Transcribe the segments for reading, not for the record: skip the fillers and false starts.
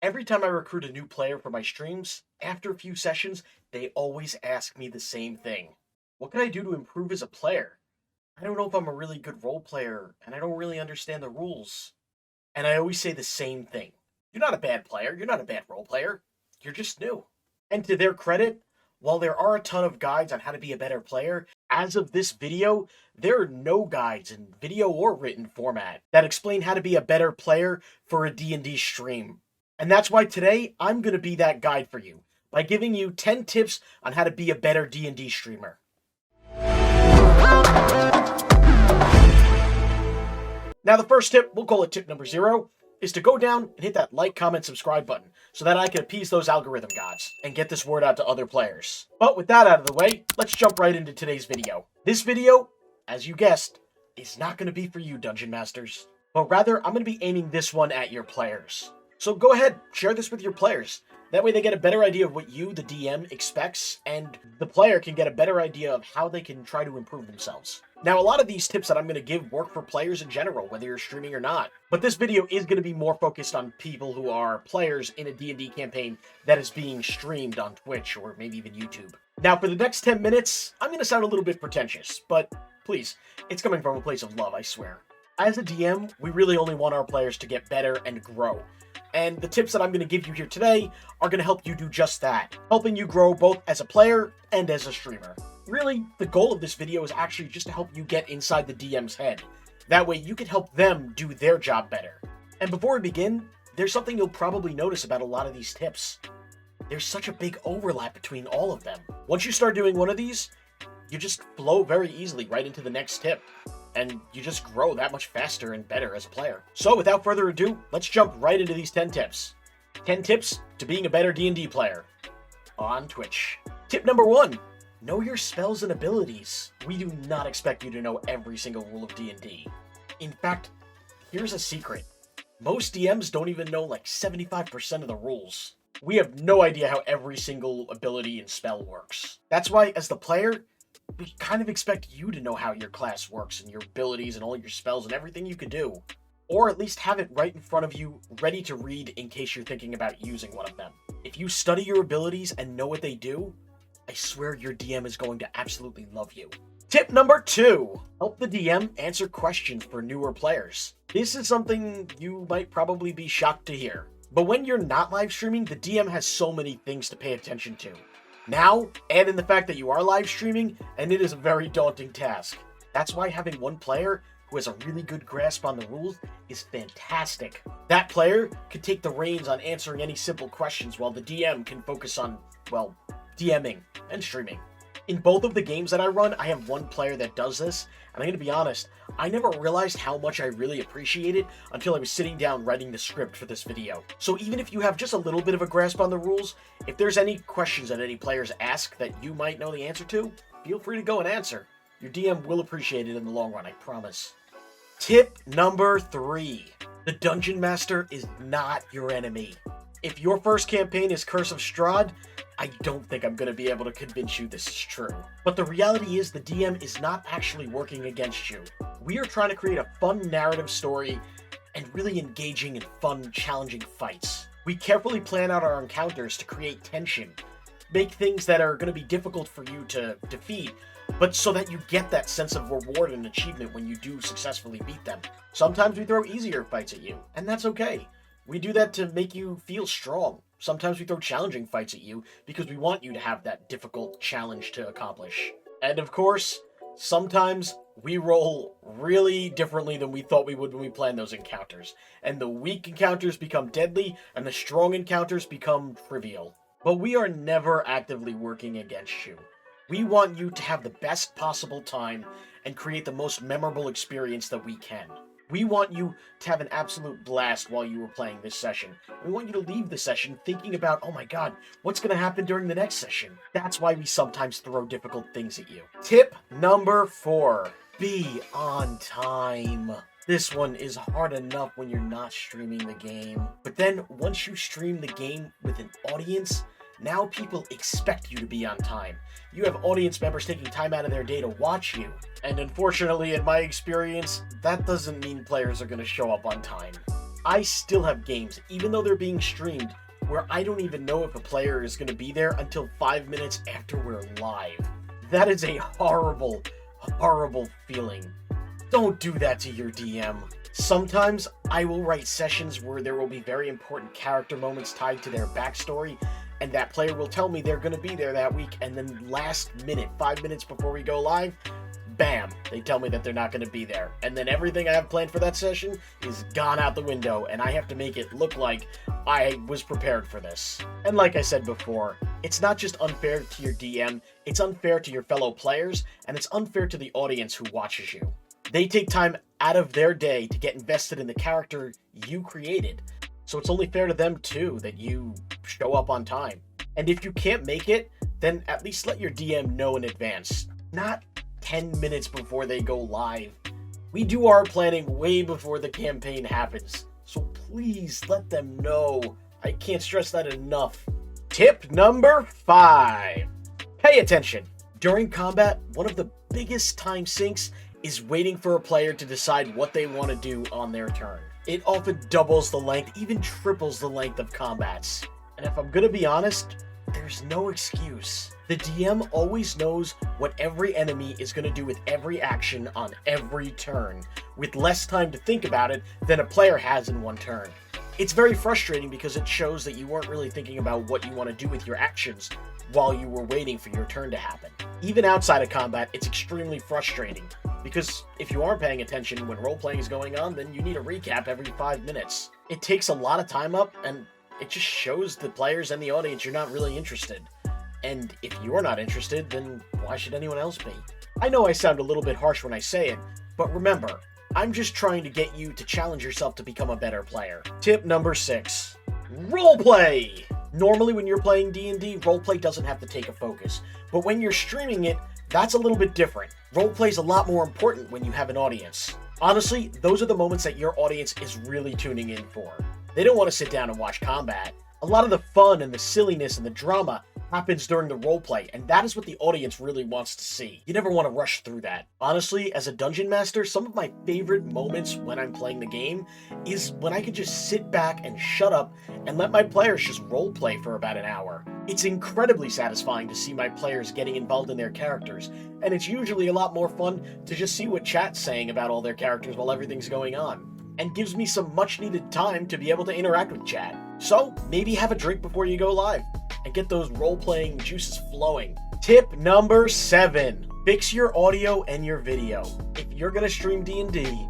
Every time I recruit a new player for my streams, after a few sessions, they always ask me the same thing. What can I do to improve as a player? I don't know if I'm a really good role player, and I don't really understand the rules. And I always say the same thing. You're not a bad player, you're not a bad role player, you're just new. And to their credit, while there are a ton of guides on how to be a better player, as of this video, there are no guides in video or written format that explain how to be a better player for a D&D stream. And that's why today, I'm going to be that guide for you, by giving you 10 tips on how to be a better D&D streamer. Now the first tip, we'll call it tip number 0, is to go down and hit that like, comment, subscribe button, so that I can appease those algorithm gods and get this word out to other players. But with that out of the way, let's jump right into today's video. This video, as you guessed, is not going to be for you, Dungeon Masters, but rather I'm going to be aiming this one at your players. So go ahead, share this with your players. That way they get a better idea of what you, the DM, expects, and the player can get a better idea of how they can try to improve themselves. Now, a lot of these tips that I'm going to give work for players in general, whether you're streaming or not. But this video is going to be more focused on people who are players in a D&D campaign that is being streamed on Twitch or maybe even YouTube. Now, for the next 10 minutes, I'm going to sound a little bit pretentious, but please, it's coming from a place of love, I swear. As a DM, we really only want our players to get better and grow. And the tips that I'm going to give you here today are going to help you do just that, helping you grow both as a player and as a streamer. Really, the goal of this video is actually just to help you get inside the DM's head. That way you can help them do their job better. And before we begin, there's something you'll probably notice about a lot of these tips. There's such a big overlap between all of them. Once you start doing one of these, you just flow very easily right into the next tip. And you just grow that much faster and better as a player. So without further ado, let's jump right into these 10 tips. 10 tips to being a better D&D player on Twitch. Tip number 1, know your spells and abilities. We do not expect you to know every single rule of D&D. In fact, here's a secret. Most DMs don't even know like 75% of the rules. We have no idea how every single ability and spell works. That's why, as the player, we kind of expect you to know how your class works and your abilities and all your spells and everything you can do. Or at least have it right in front of you, ready to read in case you're thinking about using one of them. If you study your abilities and know what they do, I swear your DM is going to absolutely love you. Tip number 2, help the DM answer questions for newer players. This is something you might probably be shocked to hear. But when you're not live streaming, the DM has so many things to pay attention to. Now, add in the fact that you are live streaming, and it is a very daunting task. That's why having one player who has a really good grasp on the rules is fantastic. That player can take the reins on answering any simple questions while the DM can focus on, well, DMing and streaming. In both of the games that I run, I have one player that does this, and I'm going to be honest, I never realized how much I really appreciate it until I was sitting down writing the script for this video. So even if you have just a little bit of a grasp on the rules, if there's any questions that any players ask that you might know the answer to, feel free to go and answer. Your DM will appreciate it in the long run, I promise. Tip number 3. The Dungeon Master is not your enemy. If your first campaign is Curse of Strahd, I don't think I'm going to be able to convince you this is true. But the reality is the DM is not actually working against you. We are trying to create a fun narrative story and really engaging and fun, challenging fights. We carefully plan out our encounters to create tension, make things that are going to be difficult for you to defeat, but so that you get that sense of reward and achievement when you do successfully beat them. Sometimes we throw easier fights at you, and that's okay. We do that to make you feel strong. Sometimes we throw challenging fights at you because we want you to have that difficult challenge to accomplish. And of course, sometimes we roll really differently than we thought we would when we planned those encounters. And the weak encounters become deadly, and the strong encounters become trivial. But we are never actively working against you. We want you to have the best possible time and create the most memorable experience that we can. We want you to have an absolute blast while you were playing this session. We want you to leave the session thinking about, oh my god, what's going to happen during the next session? That's why we sometimes throw difficult things at you. Tip number 4, be on time. This one is hard enough when you're not streaming the game. But then once you stream the game with an audience, now people expect you to be on time. You have audience members taking time out of their day to watch you. And unfortunately, in my experience, that doesn't mean players are going to show up on time. I still have games, even though they're being streamed, where I don't even know if a player is going to be there until 5 minutes after we're live. That is a horrible, horrible feeling. Don't do that to your DM. Sometimes I will write sessions where there will be very important character moments tied to their backstory, and that player will tell me they're going to be there that week, and then last minute, 5 minutes before we go live, bam, they tell me that they're not going to be there. And then everything I have planned for that session is gone out the window, and I have to make it look like I was prepared for this. And like I said before, it's not just unfair to your DM, it's unfair to your fellow players, and it's unfair to the audience who watches you. They take time out of their day to get invested in the character you created, so it's only fair to them too that you show up on time. And if you can't make it, then at least let your DM know in advance, not 10 minutes before they go live. We do our planning way before the campaign happens, so please let them know. I can't stress that enough. Tip number 5. Pay attention. During combat, one of the biggest time sinks is waiting for a player to decide what they want to do on their turn. It often doubles the length, even triples the length of combats. And if I'm gonna be honest, there's no excuse. The DM always knows what every enemy is going to do with every action on every turn, with less time to think about it than a player has in one turn. It's very frustrating because it shows that you weren't really thinking about what you want to do with your actions while you were waiting for your turn to happen. Even outside of combat, it's extremely frustrating, because if you aren't paying attention when role-playing is going on, then you need a recap every 5 minutes. It takes a lot of time up, and it just shows the players and the audience you're not really interested. And if you're not interested, then why should anyone else be? I know I sound a little bit harsh when I say it, but remember, I'm just trying to get you to challenge yourself to become a better player. Tip number 6. Roleplay! Normally when you're playing D&D, roleplay doesn't have to take a focus. But when you're streaming it, that's a little bit different. Roleplay's a lot more important when you have an audience. Honestly, those are the moments that your audience is really tuning in for. They don't want to sit down and watch combat. A lot of the fun and the silliness and the drama happens during the roleplay, and that is what the audience really wants to see. You never want to rush through that. Honestly, as a dungeon master, some of my favorite moments when I'm playing the game is when I can just sit back and shut up and let my players just roleplay for about an hour. It's incredibly satisfying to see my players getting involved in their characters, and it's usually a lot more fun to just see what chat's saying about all their characters while everything's going on, and gives me some much needed time to be able to interact with chat. So maybe have a drink before you go live and get those role-playing juices flowing. Tip number 7. Fix your audio and your video. If you're gonna stream D&D,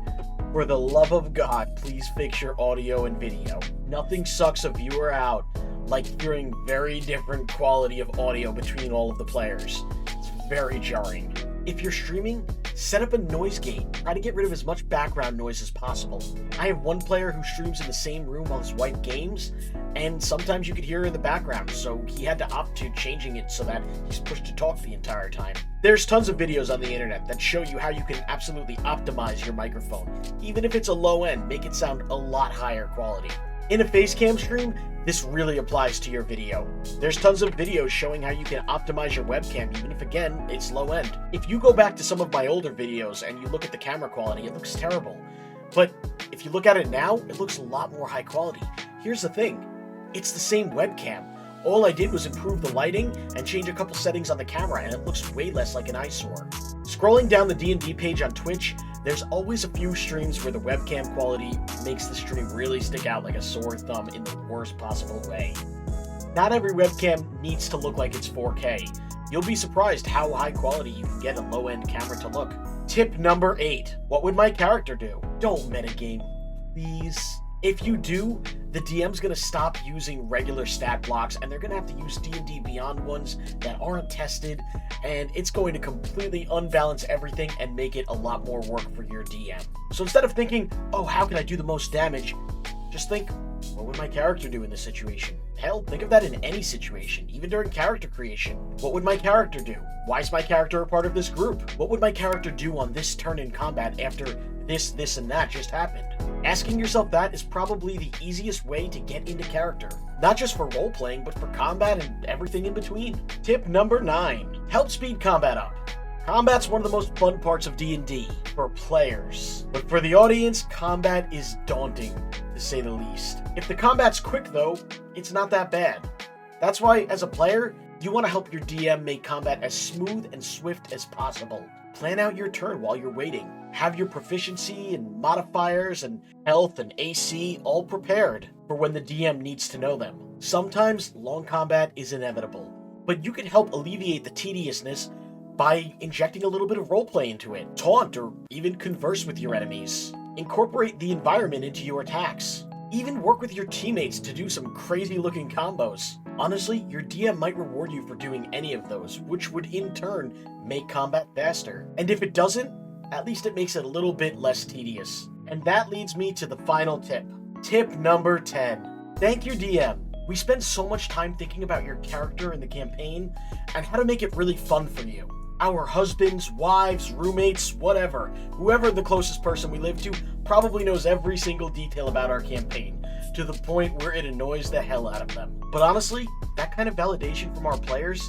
for the love of God, please fix your audio and video. Nothing sucks a viewer out like hearing very different quality of audio between all of the players. It's very jarring. If you're streaming, set up a noise gate. Try to get rid of as much background noise as possible. I have one player who streams in the same room while his wife games, and sometimes you could hear her in the background, so he had to opt to changing it so that he's pushed to talk the entire time. There's tons of videos on the internet that show you how you can absolutely optimize your microphone. Even if it's a low end, make it sound a lot higher quality. In a facecam stream, this really applies to your video. There's tons of videos showing how you can optimize your webcam, even if again, it's low end. If you go back to some of my older videos and you look at the camera quality, it looks terrible. But if you look at it now, it looks a lot more high quality. Here's the thing, it's the same webcam. All I did was improve the lighting and change a couple settings on the camera, and it looks way less like an eyesore. Scrolling down the D&D page on Twitch, there's always a few streams where the webcam quality makes the stream really stick out like a sore thumb in the worst possible way. Not every webcam needs to look like it's 4K. You'll be surprised how high quality you can get a low-end camera to look. Tip number 8. What would my character do? Don't metagame, please. If you do, the DM's gonna stop using regular stat blocks, and they're gonna have to use D&D Beyond ones that aren't tested, and it's going to completely unbalance everything and make it a lot more work for your DM. So instead of thinking, oh, how can I do the most damage? Just think, what would my character do in this situation? Hell, think of that in any situation, even during character creation. What would my character do? Why is my character a part of this group? What would my character do on this turn in combat after this, and that just happened? Asking yourself that is probably the easiest way to get into character. Not just for role-playing, but for combat and everything in between. Tip number 9. Help speed combat up. Combat's one of the most fun parts of D&D for players. But for the audience, combat is daunting. to say the least. If the combat's quick though, it's not that bad. That's why, as a player, you want to help your DM make combat as smooth and swift as possible. Plan out your turn while you're waiting. Have your proficiency and modifiers and health and AC all prepared for when the DM needs to know them. Sometimes long combat is inevitable, but you can help alleviate the tediousness by injecting a little bit of roleplay into it. Taunt or even converse with your enemies. Incorporate the environment into your attacks. Even work with your teammates to do some crazy looking combos. Honestly, your DM might reward you for doing any of those, which would in turn make combat faster. And if it doesn't, at least it makes it a little bit less tedious. And that leads me to the final tip. Tip number 10. Thank your DM. We spend so much time thinking about your character in the campaign and how to make it really fun for you. Our husbands, wives, roommates, whatever, whoever the closest person we live to probably knows every single detail about our campaign, to the point where it annoys the hell out of them. But honestly, that kind of validation from our players,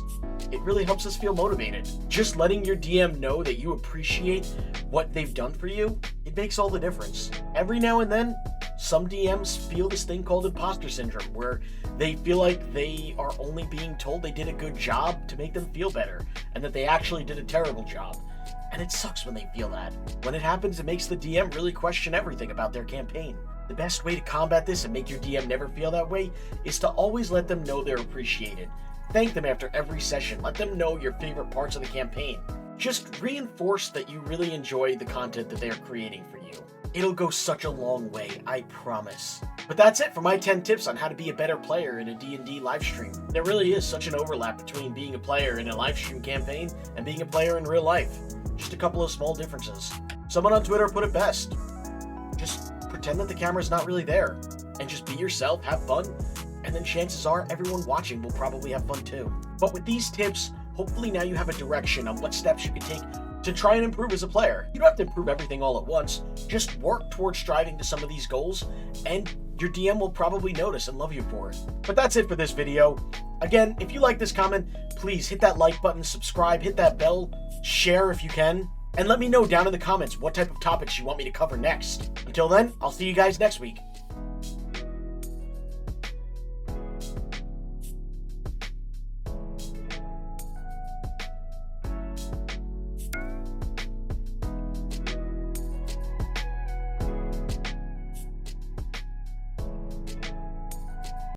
it really helps us feel motivated. Just letting your DM know that you appreciate what they've done for you, it makes all the difference. Every now and then, some DMs feel this thing called imposter syndrome, where they feel like they are only being told they did a good job to make them feel better, and that they actually did a terrible job. And it sucks when they feel that. When it happens, it makes the DM really question everything about their campaign. The best way to combat this and make your DM never feel that way is to always let them know they're appreciated. Thank them after every session. Let them know your favorite parts of the campaign. Just reinforce that you really enjoy the content that they are creating for you. It'll go such a long way, I promise. But that's it for my 10 tips on how to be a better player in a D&D livestream. There really is such an overlap between being a player in a livestream campaign and being a player in real life. Just a couple of small differences. Someone on Twitter put it best. Just pretend that the camera's not really there, and just be yourself, have fun, and then chances are everyone watching will probably have fun too. But with these tips, hopefully now you have a direction on what steps you can take to try and improve as a player. You don't have to improve everything all at once. Just work towards striving to some of these goals, and your DM will probably notice and love you for it. But that's it for this video. Again, if you like this comment, please hit that like button, subscribe, hit that bell, share if you can, and let me know down in the comments what type of topics you want me to cover next. Until then, I'll see you guys next week.